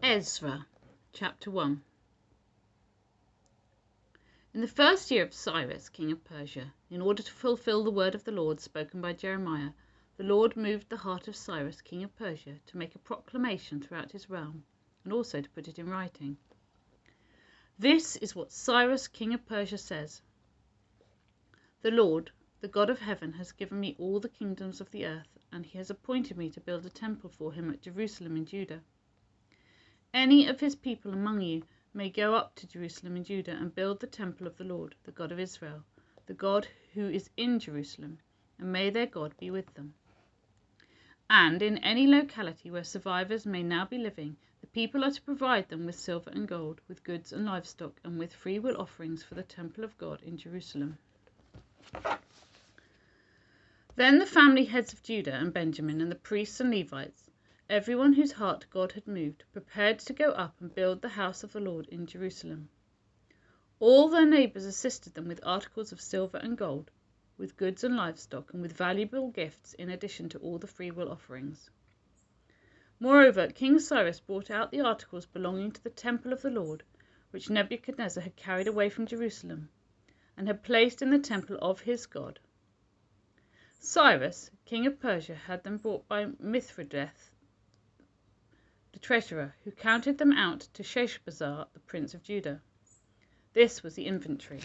Ezra, chapter 1. In the first year of Cyrus, king of Persia, in order to fulfill the word of the Lord spoken by Jeremiah, the Lord moved the heart of Cyrus, king of Persia, to make a proclamation throughout his realm, and also to put it in writing. This is what Cyrus, king of Persia, says. The Lord, the God of heaven, has given me all the kingdoms of the earth, and he has appointed me to build a temple for him at Jerusalem in Judah. Any of his people among you may go up to Jerusalem in Judah and build the temple of the Lord, the God of Israel, the God who is in Jerusalem, and may their God be with them. And in any locality where survivors may now be living, the people are to provide them with silver and gold, with goods and livestock, and with freewill offerings for the temple of God in Jerusalem. Then the family heads of Judah and Benjamin, and the priests and Levites, everyone whose heart God had moved, prepared to go up and build the house of the Lord in Jerusalem. All their neighbours assisted them with articles of silver and gold, with goods and livestock, and with valuable gifts in addition to all the freewill offerings. Moreover, King Cyrus brought out the articles belonging to the temple of the Lord, which Nebuchadnezzar had carried away from Jerusalem, and had placed in the temple of his God. Cyrus, king of Persia, had them brought by Mithridates, the treasurer, who counted them out to Sheshbazzar, the prince of Judah. This was the inventory.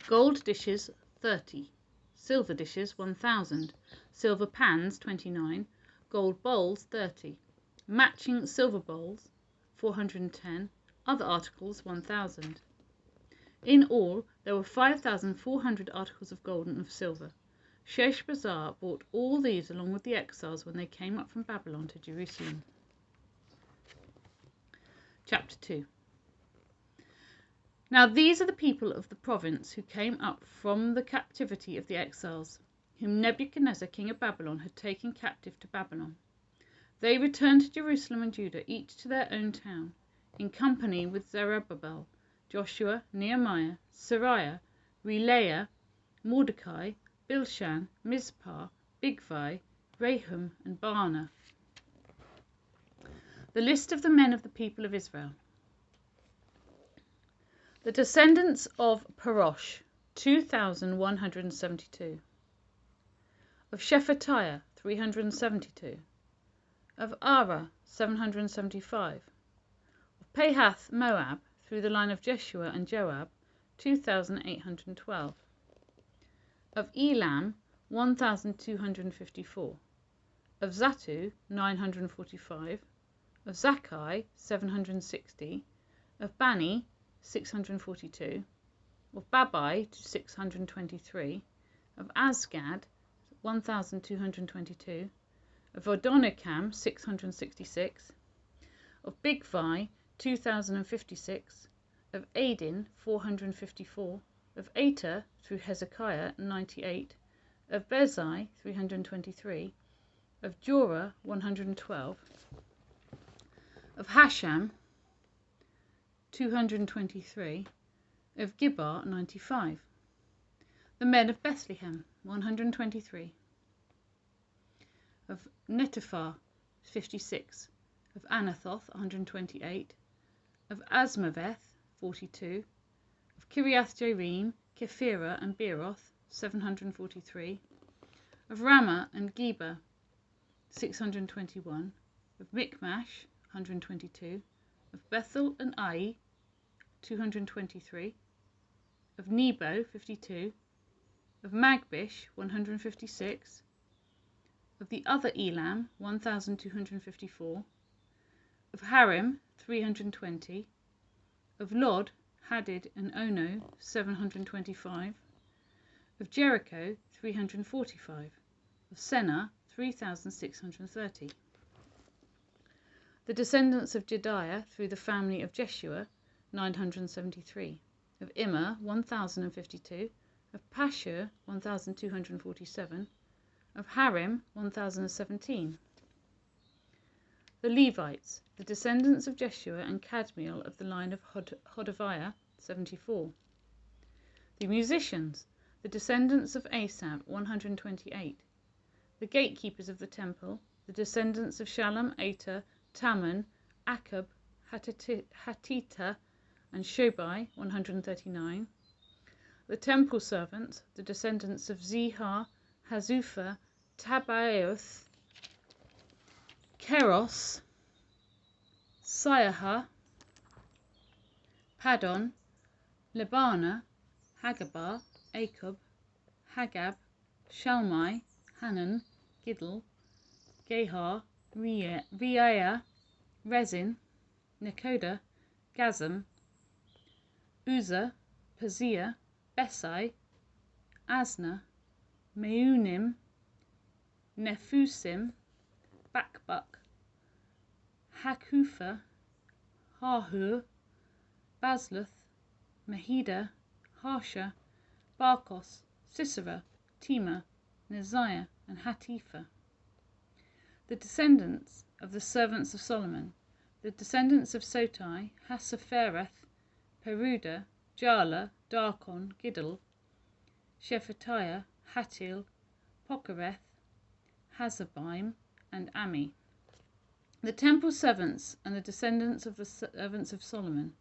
Gold dishes 30, silver dishes 1,000, silver pans 29, gold bowls 30, matching silver bowls 410, other articles 1,000. In all there were 5,400 articles of gold and of silver. Sheshbazzar brought all these along with the exiles when they came up from Babylon to Jerusalem. Chapter 2. Now these are the people of the province who came up from the captivity of the exiles, whom Nebuchadnezzar king of Babylon had taken captive to Babylon. They returned to Jerusalem and Judah, each to their own town, in company with Zerubbabel, Joshua, Nehemiah, Seraiah, Reelaiah, Mordecai, Bilshan, Mizpah, Bigvai, Rehum, and Baanah. The list of the men of the people of Israel. The descendants of Parosh, 2,172. Of Shephatiah, 372. Of Ara, 775. Of Pahath Moab, through the line of Jeshua and Joab, 2,812. Of Elam, 1,254. Of Zattu, 945. Of Zakkai, 760. Of Bani, 642. Of Babai, 623. Of Azgad, 1,222. Of Adonikam, 666. Of Bigvai, 2,056. Of Adin, 454. Of Ater, through Hezekiah, 98. Of Bezai, 323. Of Jorah, 112. Of Hasham, 223. Of Gibbar, 95. The men of Bethlehem, 123. Of Netophath, 56. Of Anathoth, 128. Of Asmaveth, 42. Of Kiriath Jearim, Kephirah, and Beeroth, 743. Of Ramah and Geba, 621. Of Michmash, 122. Of Bethel and Ai, 223. Of Nebo, 52. Of Magbish, 156. Of the other Elam, 1,254. Of Harim, 320. Of Lod, Hadid, and Ono, 725. Of Jericho, 345. Of Senah, 3,630. The descendants of Jediah through the family of Jeshua, 973. Of Immer, 1,052. Of Pashur, 1,247. Of Harim, 1,017. The Levites, the descendants of Jeshua and Kadmiel of the line of Hodaviah, 74. The musicians, the descendants of Asaph, 128. The gatekeepers of the temple, the descendants of Shallum, Ater, Taman, Akub, Hatita, and Shobai, 139. The temple servants, the descendants of Zihar, Hazupha, Tabaoth, Keros, Siaha, Padon, Lebana, Hagabah, Akub, Hagab, Shalmai, Hanan, Giddel, Gehar, Reiah, Rezin, Nekoda, Gazam, Uzzah, Paziah, Besai, Asna, Meunim, Nephusim, Bakbuk, Hakupha, Harhur, Basluth, Mahida, Harsha, Barkos, Sisera, Tema, Neziah, and Hatipha. The descendants of the servants of Solomon, the descendants of Sotai, Hassaphereth, Peruda, Jala, Darkon, Giddel, Shephatiah, Hatil, Pokereth, Hazabaim, and Ami. The temple servants and the descendants of the servants of Solomon.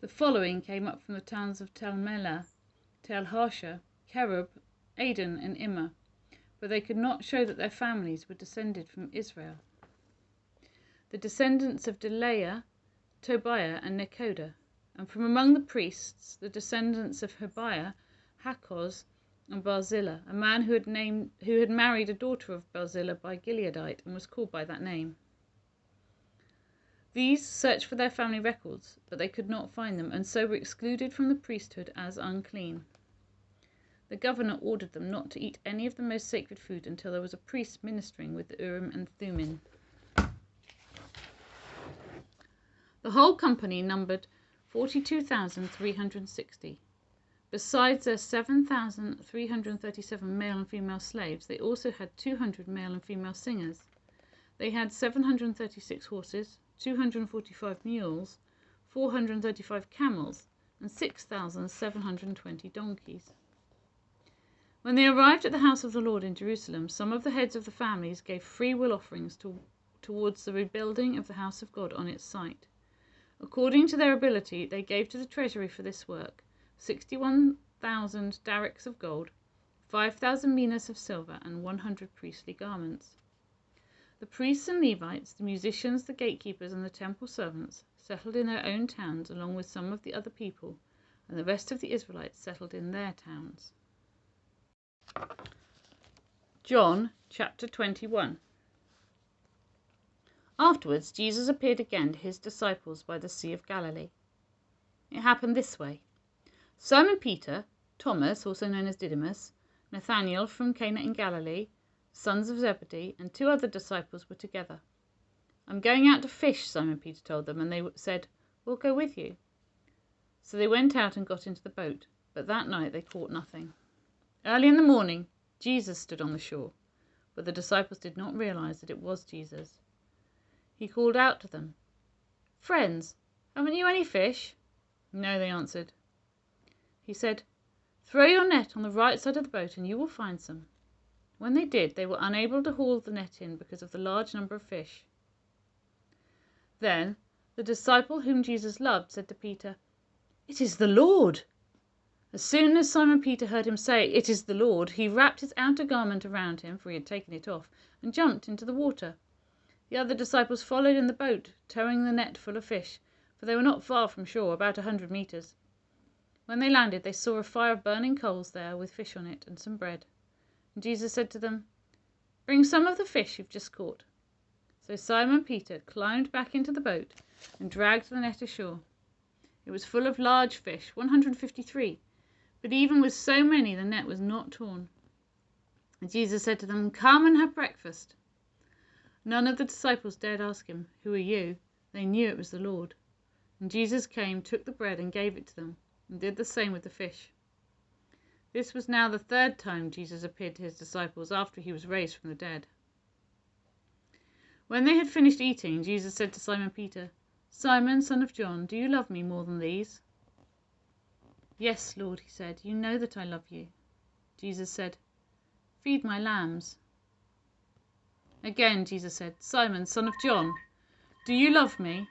The following came up from the towns of Tel Melah, Tel Harsha, Kerub, Aden, and Immer, but they could not show that their families were descended from Israel. The descendants of Delaiah, Tobiah, and Nekoda, and from among the priests, the descendants of Habiah, Hakoz, and Barzillai, a man who had married a daughter of Barzillai by Gileadite and was called by that name. These searched for their family records, but they could not find them, and so were excluded from the priesthood as unclean. The governor ordered them not to eat any of the most sacred food until there was a priest ministering with the Urim and Thummim. The whole company numbered 42,360. Besides their 7,337 male and female slaves, they also had 200 male and female singers. They had 736 horses, 245 mules, 435 camels, and 6,720 donkeys. When they arrived at the house of the Lord in Jerusalem, some of the heads of the families gave free will offerings towards the rebuilding of the house of God on its site. According to their ability, they gave to the treasury for this work 61,000 darics of gold, 5,000 minas of silver, and 100 priestly garments. The priests and Levites, the musicians, the gatekeepers, and the temple servants settled in their own towns along with some of the other people, and the rest of the Israelites settled in their towns. John chapter 21. Afterwards, Jesus appeared again to his disciples by the Sea of Galilee. It happened this way. Simon Peter, Thomas, also known as Didymus, Nathanael from Cana in Galilee, sons of Zebedee, and 2 other disciples were together. "I'm going out to fish," Simon Peter told them, and they said, "We'll go with you." So they went out and got into the boat, but that night they caught nothing. Early in the morning, Jesus stood on the shore, but the disciples did not realize that it was Jesus. He called out to them, "Friends, haven't you any fish?" "No," they answered. He said, "Throw your net on the right side of the boat and you will find some." When they did, they were unable to haul the net in because of the large number of fish. Then the disciple whom Jesus loved said to Peter, "It is the Lord." As soon as Simon Peter heard him say, "It is the Lord," he wrapped his outer garment around him, for he had taken it off, and jumped into the water. The other disciples followed in the boat, towing the net full of fish, for they were not far from shore, about 100 meters. When they landed, they saw a fire of burning coals there with fish on it and some bread. And Jesus said to them, "Bring some of the fish you've just caught." So Simon Peter climbed back into the boat and dragged the net ashore. It was full of large fish, 153, but even with so many the net was not torn. And Jesus said to them, "Come and have breakfast." None of the disciples dared ask him, "Who are you?" They knew it was the Lord. And Jesus came, took the bread and gave it to them, and did the same with the fish. This was now the 3rd time Jesus appeared to his disciples after he was raised from the dead. When they had finished eating, Jesus said to Simon Peter, "Simon, son of John, do you love me more than these?" "Yes, Lord," he said, "you know that I love you." Jesus said, "Feed my lambs." Again Jesus said, "Simon, son of John, do you love me?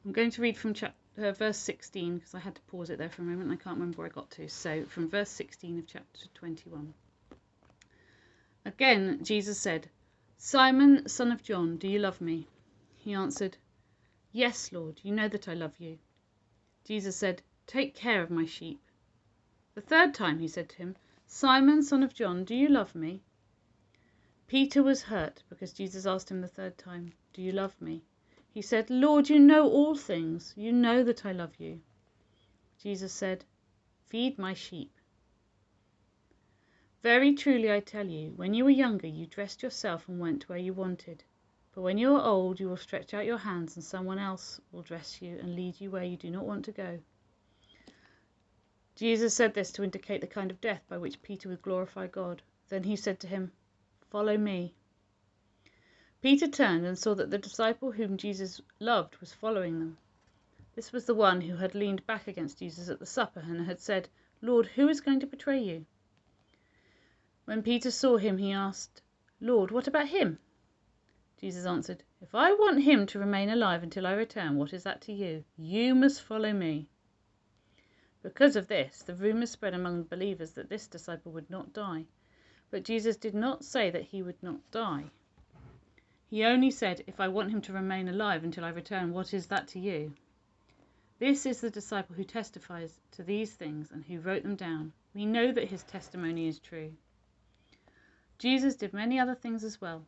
I'm going to read from verse 16 because I had to pause it there for a moment. I can't remember where I got to. So from verse 16 of chapter 21. Again, Jesus said, Simon, son of John, do you love me? He answered, Yes, Lord, you know that I love you. Jesus said, Take care of my sheep. The third time he said to him, Simon, son of John, do you love me? Peter was hurt because Jesus asked him the third time, Do you love me? He said, Lord, you know all things. You know that I love you. Jesus said, Feed my sheep. Very truly I tell you, when you were younger, you dressed yourself and went where you wanted. But when you are old, you will stretch out your hands and someone else will dress you and lead you where you do not want to go. Jesus said this to indicate the kind of death by which Peter would glorify God. Then he said to him, Follow me. Peter turned and saw that the disciple whom Jesus loved was following them. This was the one who had leaned back against Jesus at the supper and had said, Lord, who is going to betray you? When Peter saw him, he asked, Lord, what about him? Jesus answered, If I want him to remain alive until I return, what is that to you? You must follow me. Because of this, the rumor spread among the believers that this disciple would not die. But Jesus did not say that he would not die. He only said, If I want him to remain alive until I return, what is that to you? This is the disciple who testifies to these things and who wrote them down. We know that his testimony is true. Jesus did many other things as well.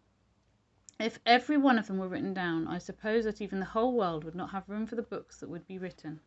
If every one of them were written down, I suppose that even the whole world would not have room for the books that would be written.